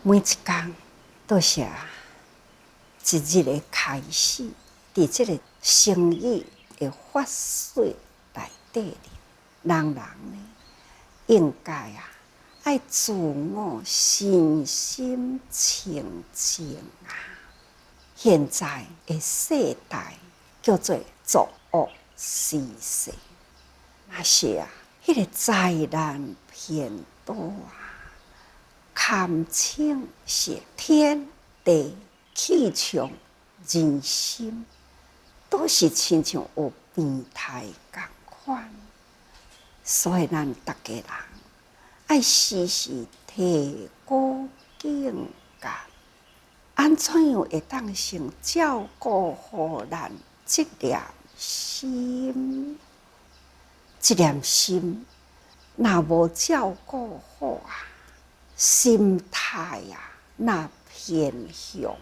每一天都是一日的开始，在这个生意的发水内底，人呢应该爱自我身心清净现在的世代叫做作恶习世，那是迄个灾难偏多堪称是天地气象人心，都是亲像有变态同款。所以咱大家人爱时时提高境界，安怎样会当成照顾好咱这念心？这念心若无照顾好心态那偏向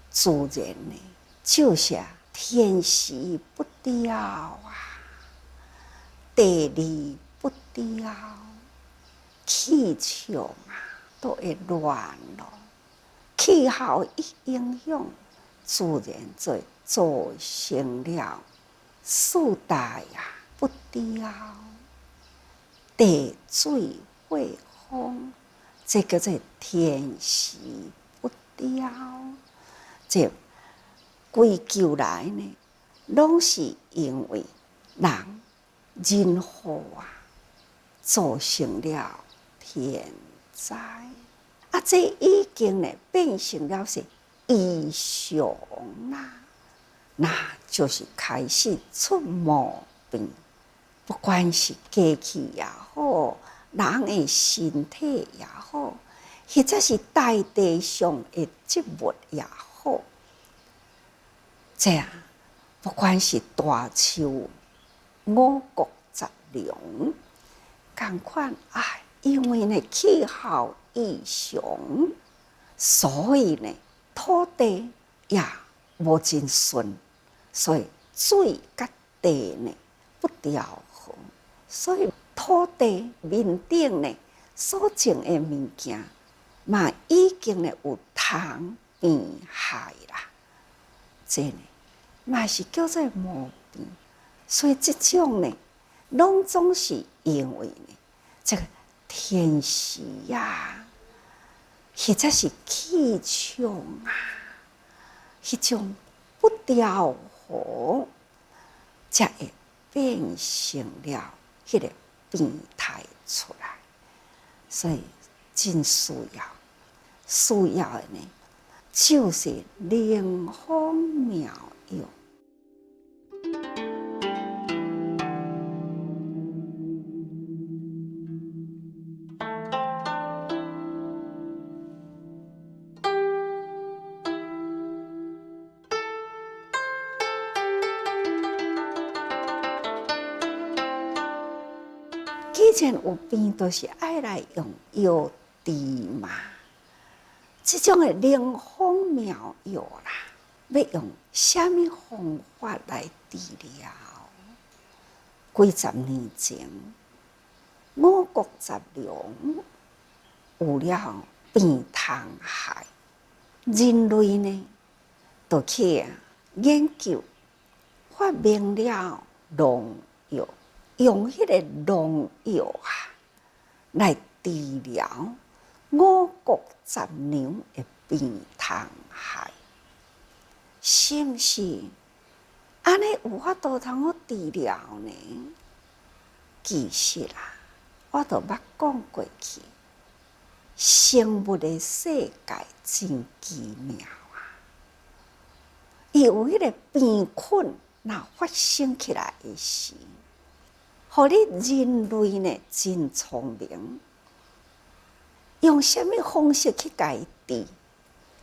自然呢，就是天时不调地利不调，气象都会乱咯。气候一影响，自然就造成了四大不调，地水火风，这叫做天时不调。这归咎来呢，拢是因为人祸造成了天灾这已经呢变成了是异常那就是开始出毛病。不管是机器也好，人的身体也好，或者是大地上的植物也好，这样不管是大树、五谷杂粮，同款因为呢气候异常，所以呢土地也无真顺，所以水甲地呢不调和，所以土地面顶呢所种的物件嘛已经呢有虫变害啦，这呢嘛是叫做毛病。所以这种呢拢总是因为呢这个天时或者是气象迄种不调和，才会变成了迄个变态出来。所以真需要的呢，就是灵风妙药。既然有病，都是爱来用药治嘛。这种的灵风妙药要用什么方法来治疗？几十年前，五谷杂粮有了变虫害，人类呢就去研究，发明了农药。用迄个农药来治疗五谷杂粮的变虫害，是不是？安尼有法度通好治疗呢？其实我都捌讲过去，生物的世界真奇妙伊有迄个变菌，若发生起来的时，互你人类呢真聪明，用什么方式去改治？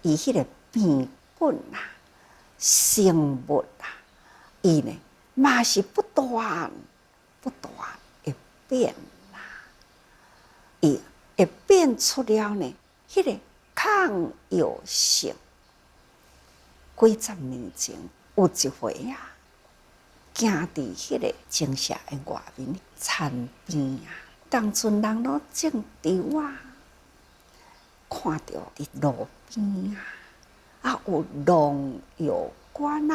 伊迄个变菌生物伊呢嘛是不断会变伊会变出了呢迄个抗药性。几十年前有一回行伫迄个精舍的外面田边当阵人拢种稻看到伫路边有农药罐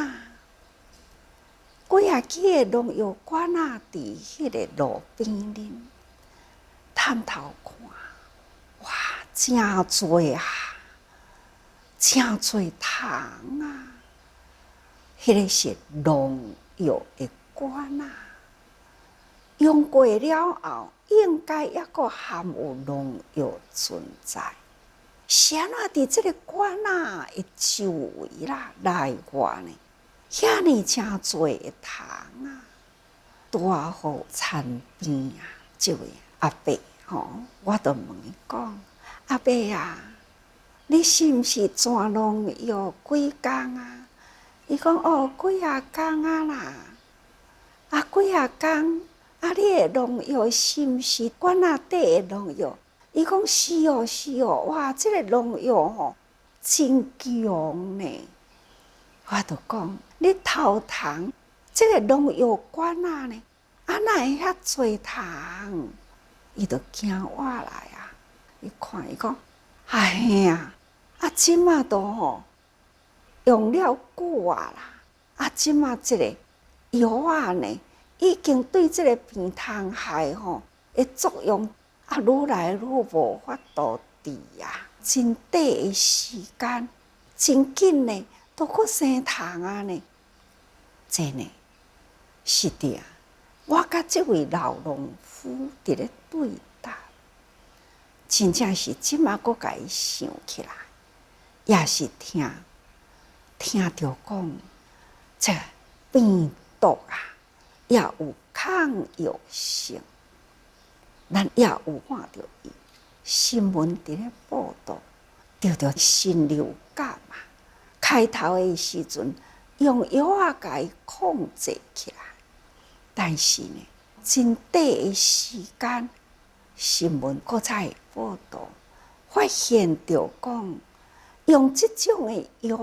几啊支的农药罐伫迄个路边哩，探头看，哇，真多真多糖迄个是农药的罐用过了后，应该抑阁含有农药存在。是安怎伫即个罐的周围内外呢？遐尼真多的糖大好田边即位阿伯我就问伊讲：阿伯你是毋是转农药几工伊讲几啊工啦，几啊工你的农药是毋是罐底的农药？伊讲是是哇，即个农药真强呢。我就讲你头糖，即个农药罐呢，哪会遐多糖？伊就惊我来伊看伊讲，哎呀，即马都用了久啦，即马即个药呢，已经对即个鼻虫害的作用愈来愈无法度治真短的时间，真紧呢，都搁生虫呢。真的是的我甲即位老农夫伫咧对答，真正是即马搁甲伊想起来，也是听着讲，这病毒也有抗药性。咱也有看到伊新闻伫咧报道，着禽流感开头的时阵用药甲伊控制起来，但是呢，真短的时间，新闻搁再报道，发现着讲用即种的药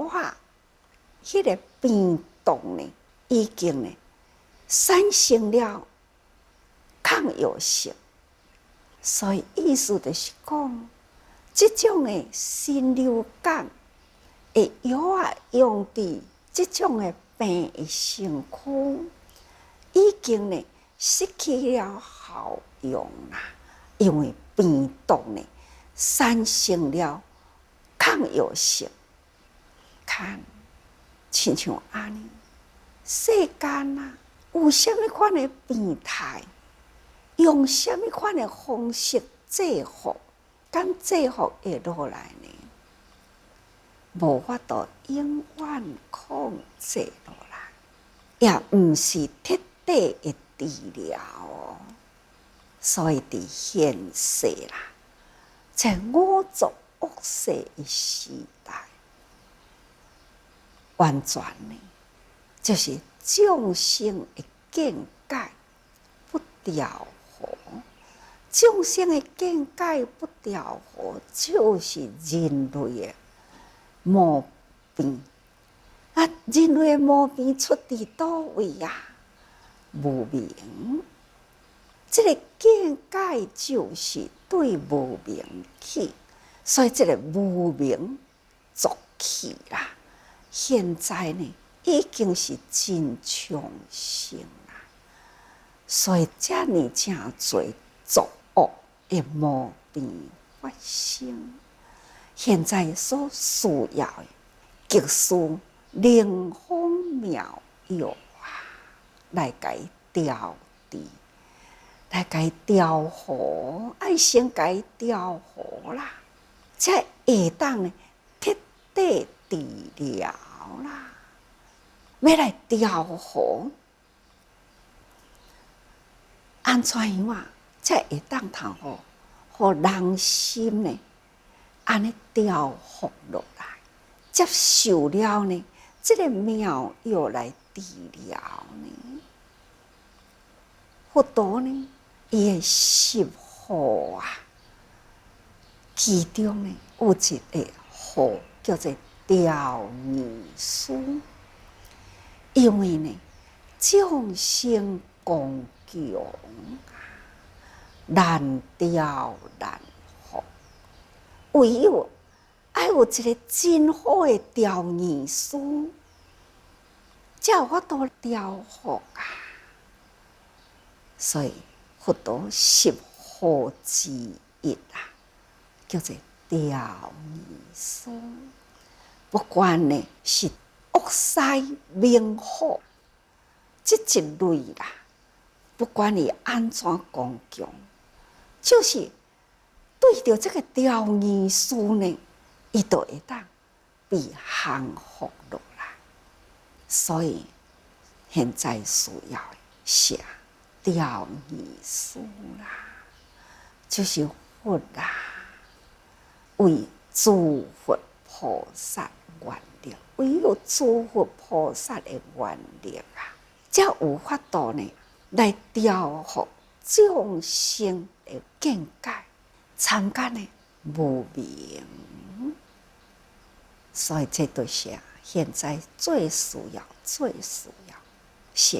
迄个病毒呢，已经呢产生了抗药性。所以意思就是讲，即种的禽流感的药用伫即种的病的身躯，已经呢失去了效用因为病毒呢产生了抗药性。看，亲像安尼，世间有啥物款的病态？用什么款的方式制服？敢制服会落来呢？无法度永远控制落来，也毋是彻底的治疗所以伫现世在五浊恶世的时代，完全呢就是众生的见解不调和，众生的见解不调和，就是人类的毛病。人类的毛病出伫倒位无明。这个见解就是对无明起，所以这个无明作起现在呢，已经是真强盛所以遮尔真多作恶的毛病发生。现在所需要的，就是灵风妙药来甲伊调治，来甲伊调和，先甲伊调和才会当呢彻底治疗要来调和，安怎样才会当互人心呢安尼调和落来，接受了呢这个妙药来治疗呢？佛陀呢，伊的十护其中呢有一个护叫做调尼师，因为呢众生共强难调难服，唯有爱有一个真好的调研师，才有法度调伏啊。所以佛陀10好之一啊，叫做调研师。不管呢是恶塞明好这一类啦，不管你安怎讲强，就是对着这个调研师呢，伊就会当被降服落来。所以现在需要的是调研师啦，就是佛啦，为诸佛菩萨愿力，唯有诸佛菩萨的愿力啊，才有法度呢来调伏众生的见解，参加呢无明。所以这就是现在最需要是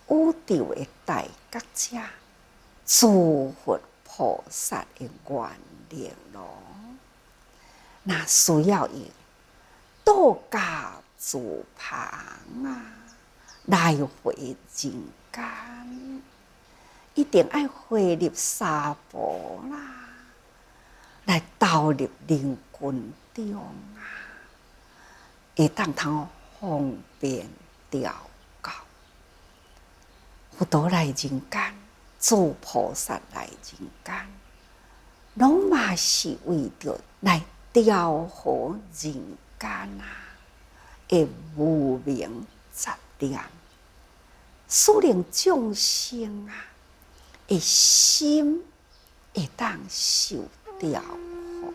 宇宙的大觉者，诸佛菩萨的愿力咯。那需要伊度假诸旁啊，来回人间，一定要回入娑婆啦，来投入人群中啊，会当通方便调教。佛陀来人间，诸菩萨来人间，拢嘛是为着来调和人间啊的无明杂念，使令众生啊的心会当受调伏。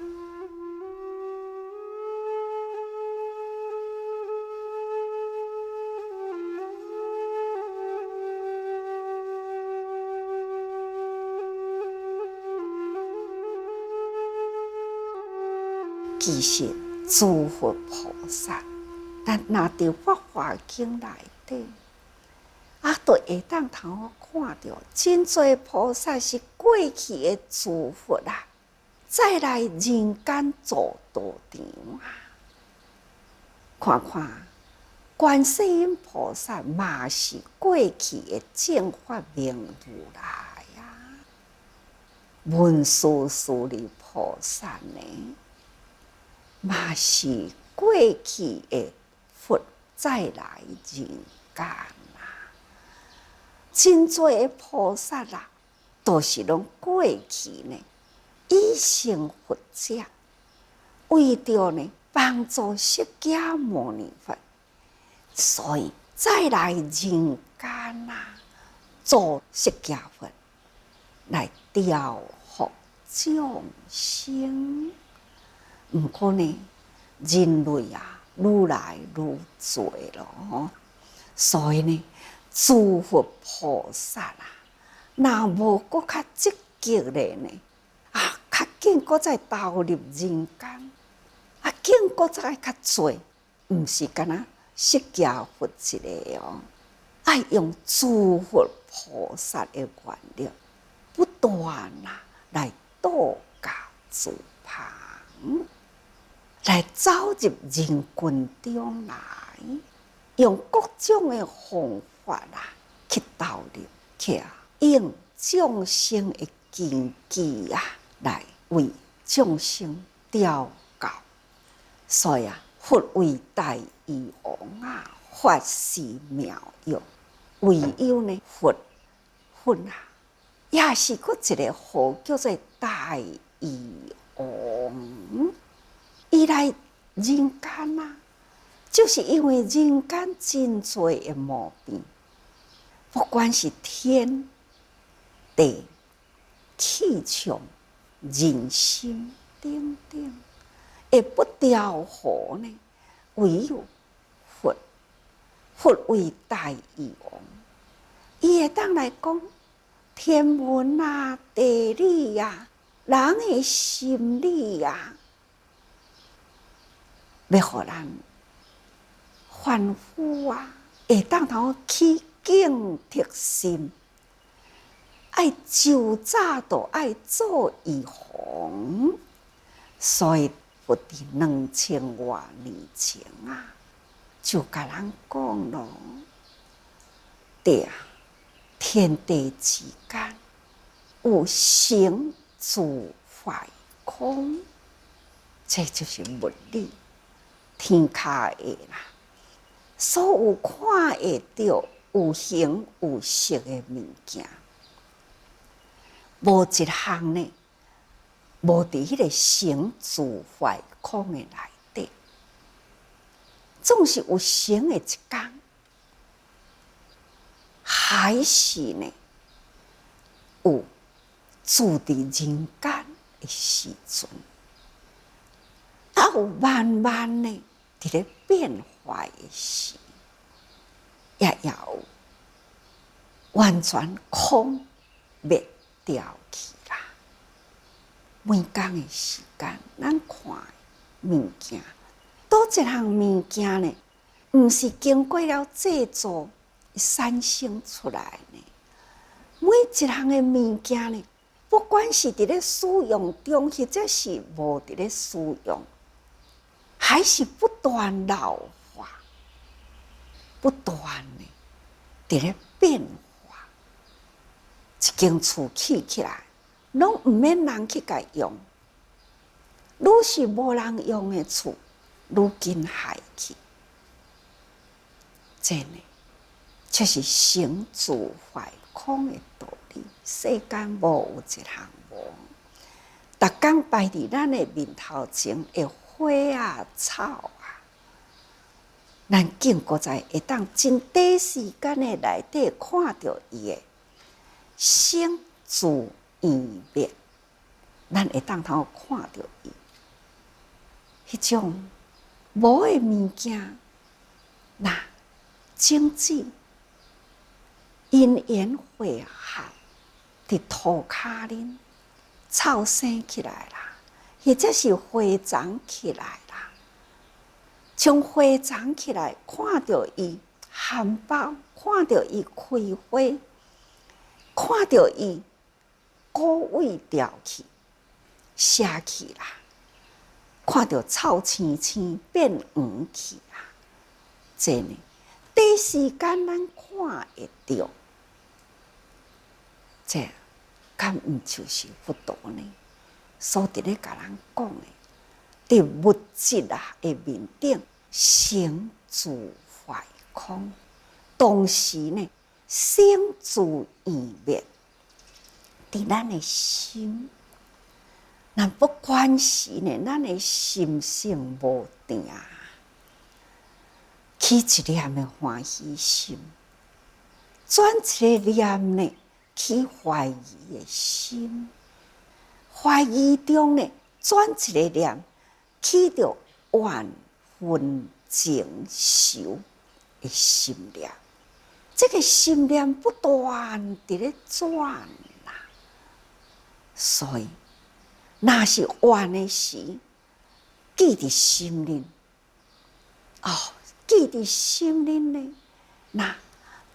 其实诸佛菩萨，咱拿到《法华经》内底，就会当通看到真侪菩萨是过去的诸佛啊，再来人间做道场啊。看看观世音菩萨嘛是过去的正法明如来啊，文殊师利菩萨呢，嘛是过去的佛再来人间啊。真多的菩萨啦，都是拢过去呢，以成佛者，为着呢帮助释迦牟尼佛，所以再来人间啊，做释迦佛来调伏众生。不过呢，人类啊，愈来愈多了，所以呢，诸佛菩萨啦，若无搁较积极咧呢，较紧搁再投入人间，紧搁再较多，毋是干那释迦佛一个哦，爱用诸佛菩萨的愿力，不断来度化诸旁。来走入人群中来，用各种的方法去投入，去用众生的根基来为众生调教。所以佛为大医王法是妙药。唯有呢佛也是搁一个号叫做大医王。伊来人间就是因为人间真多的毛病，不管是天地气象人心等等，会不调和呢，唯有佛为大医王，伊会当来讲天文地理人的心理要互咱凡夫会当通起警惕心，爱就早都爱做预防，所以不伫2000多年前啊，就甲咱讲咯，对啊，天地之间有生住坏空，这就是物理，天下的啦。所有看会到有形有色的物件，无一项呢，无伫迄个生住坏空的内底，总是有生的一天，还是呢有住伫人间的时阵，有慢慢呢伫咧变化的时，也有完全空灭掉去啦。每天的时间，咱看物件，倒一项物件呢，毋是经过了制作产生出来呢？每一项的物件呢，不管是伫咧使用中，或者是无伫咧使用，还是不断老化，不断的伫咧变化。一间厝起来，拢毋免人去甲用，愈是无人用的厝，愈紧害去。这呢，就是生住坏空的道理。世间无有一项无，逐工摆伫咱的面头前的花啊草啊，咱经过在会当真短时间的内底看到伊的生住异灭，咱会当通看到伊迄种无的物件，那种子因缘会合伫土骹恁草生起来啦，或者是花长起来啦。从花长起来，看到伊含苞，看到伊开花，看到伊枯萎掉去、谢去啦，看到草青青变黄去啦，这呢，短时间咱看会到，这敢毋就是佛陀呢？所伫咧甲咱讲的，伫物质啊的面顶生住坏空，同时呢，生住异灭，伫咱的心。咱不管是呢，咱的心性无定，起一念的欢喜心，转一个念呢，起怀疑的心，怀疑中呢，转一个念，起着怨恨情仇的心念。这个心念不断伫咧转啦，所以若是怨的时，记伫心里，记伫心里呢，那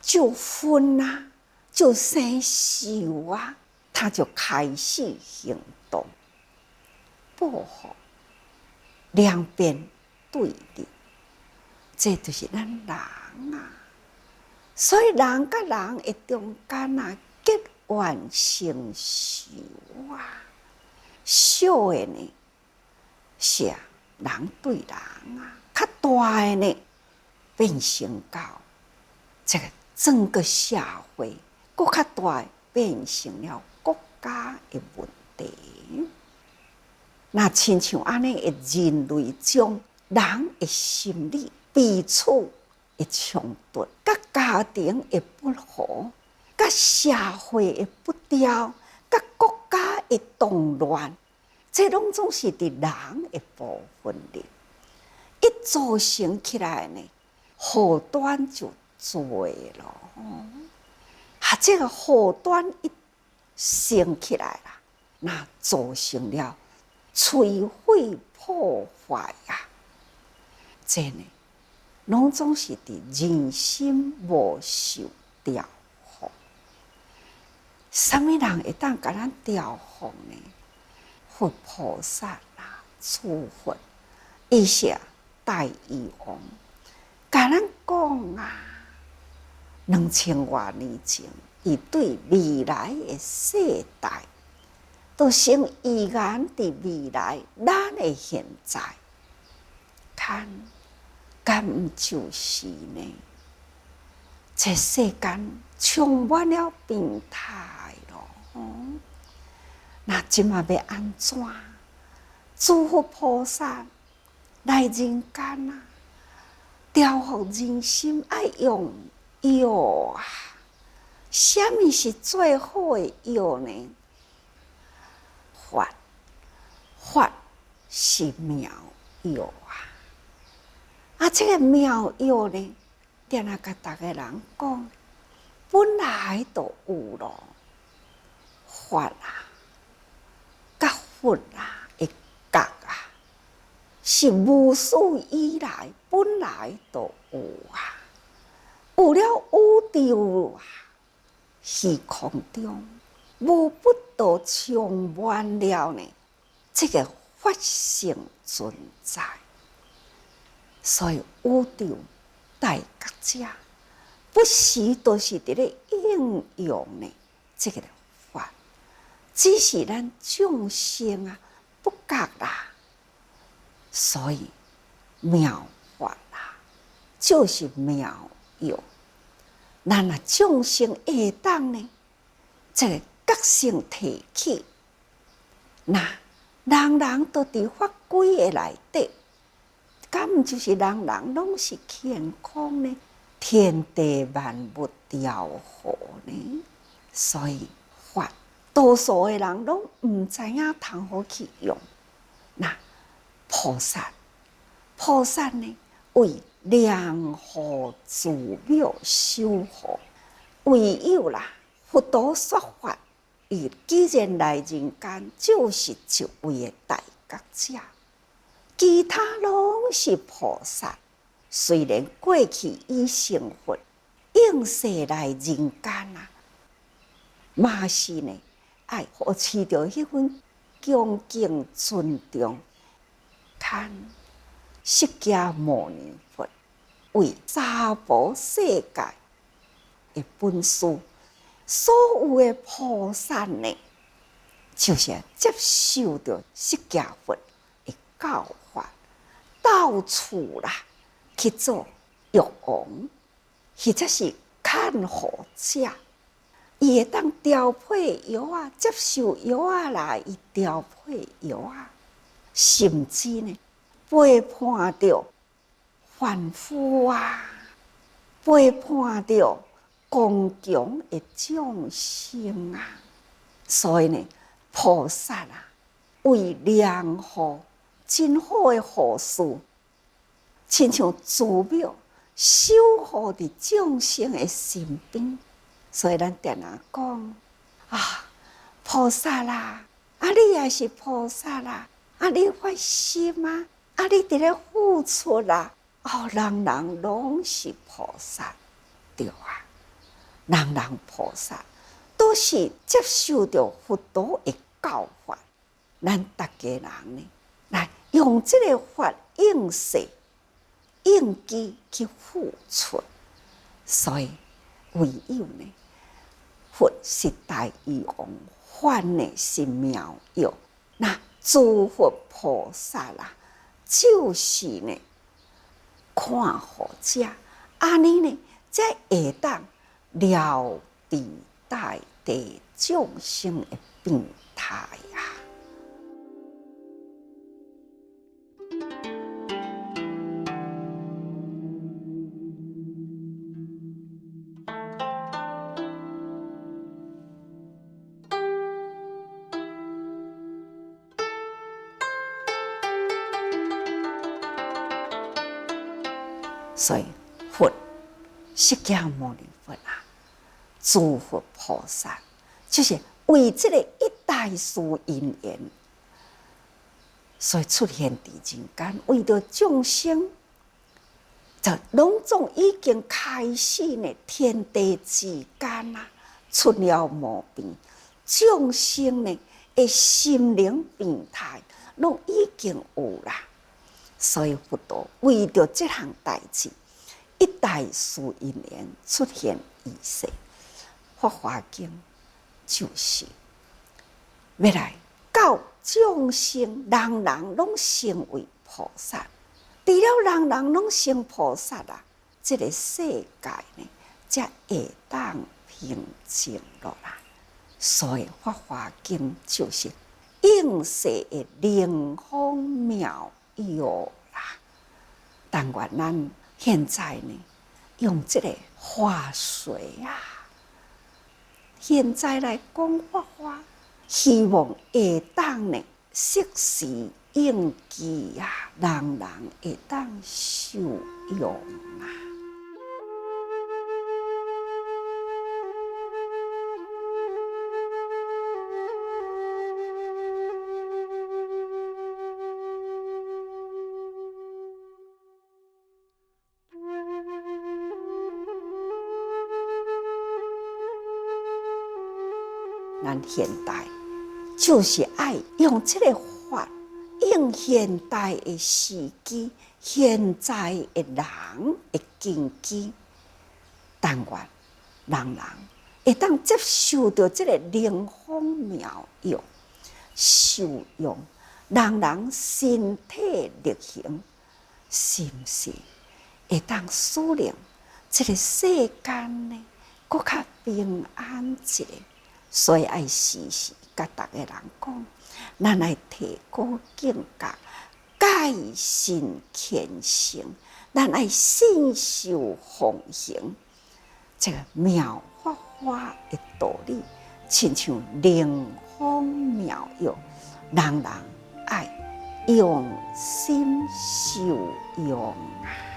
就愤啊，就生愁啊，他就开始行动，报复，两边对立，这就是咱人啊。所以人甲人的中间啊，结怨成仇啊。小的呢，是人对人啊；较大的呢，变成到这个整个社会，搁较大变成了国家的问题。那亲像安尼的人类将人的心理彼此的冲突，甲家庭的不和，甲社会的不调，甲国家的动乱，这拢总是伫人的部分里。一造成起来呢，祸端就多了。这个祸端一生起来啦，那造成了摧毁破坏啊！这呢，拢总是伫人心无受调伏。什么人会当甲咱调伏呢？佛菩萨啦，诸佛，伊是大医王，甲咱讲啊，2000多年前，伊对未来的世代，都成预言伫未来咱的现在，看，敢毋就是呢？这世间充满了病态咯，那即马要安怎？诸佛菩萨来人间啊，调伏人心，爱用药啊！什么是最好的药呢？法是妙药啊！这个妙药呢，定来甲大家人讲，本来就有咯，法啊，甲佛啊，会觉啊，是无始以来本来就有啊。有了宇宙啊，虚空中无不都充满了呢，这个法性存在。所以宇宙大觉者不时都是伫咧应用呢这个法，只是咱众生啊不觉啦。所以妙法啦，就是妙药。咱啊众生会当呢，这个觉性提起，那人人都伫法规的内底，敢毋就是人人拢是健康呢？天地万物调和呢？所以法，多数的人拢毋知影通好去用。那菩萨呢，为良护自妙修护，唯有啦佛陀说法，伊既然来人间，就是一位的大觉者，其他拢是菩萨。虽然过去已成佛，应世来人间啊，嘛是呢，爱保持着迄份恭敬尊重。看释迦牟尼佛为娑婆世界的本师，所有的菩萨呢，就是接受着释迦佛的教法，到处啦去做药王，或者是看护者，伊会当调配药啊，接受药啊来，伊调配药啊，甚至呢陪伴着凡夫啊，陪伴着刚强的众生啊。所以呢，菩萨啊，为良护真好的护士，亲像祖庙守护伫众生的身边。所以咱定常讲啊，菩萨啦，啊你也是菩萨啦，啊你发心啊，啊你伫咧付出啦，人人拢是菩萨，对啊，人人菩萨都是接受着佛陀的教法，咱大家人呢，来用这个法应世应机去付出，所以唯有呢，佛是大医王，法呢是妙药。那诸佛菩萨啦，就是呢看护者，安尼呢才会当了治大地众生的病态啊。所以佛释迦牟尼佛啊，诸佛菩萨就是为这个一代事因缘，所以出现伫人间，为着众生，就拢总已经开始呢，天地之间啊出了毛病，众生呢的心灵病态拢已经有啦。所以佛陀为着这项代志，一代数一年出现于世，《法华经》就是要来教众生，人人拢成为菩萨。除了人人拢成菩萨啊，这个世界呢，才会当平静落来。所以《法华经》就是应世的灵方妙药啦。但愿咱现在呢，用这个法水啊，现在来讲法华，希望会当呢适时应机啊，人人会当受用啊。咱现代就是爱用这个法，用现代的时机，现在的人的境机，但愿人人会当接受到这个灵方妙药，受用，人人身体力行，是不是会当使令这个世间呢，更较平安一点？所以爱时时甲大家人讲，咱来提高境界，改善虔诚，咱爱信守奉行。这个妙法华的道理，亲像灵方妙药，人人爱用心受用啊。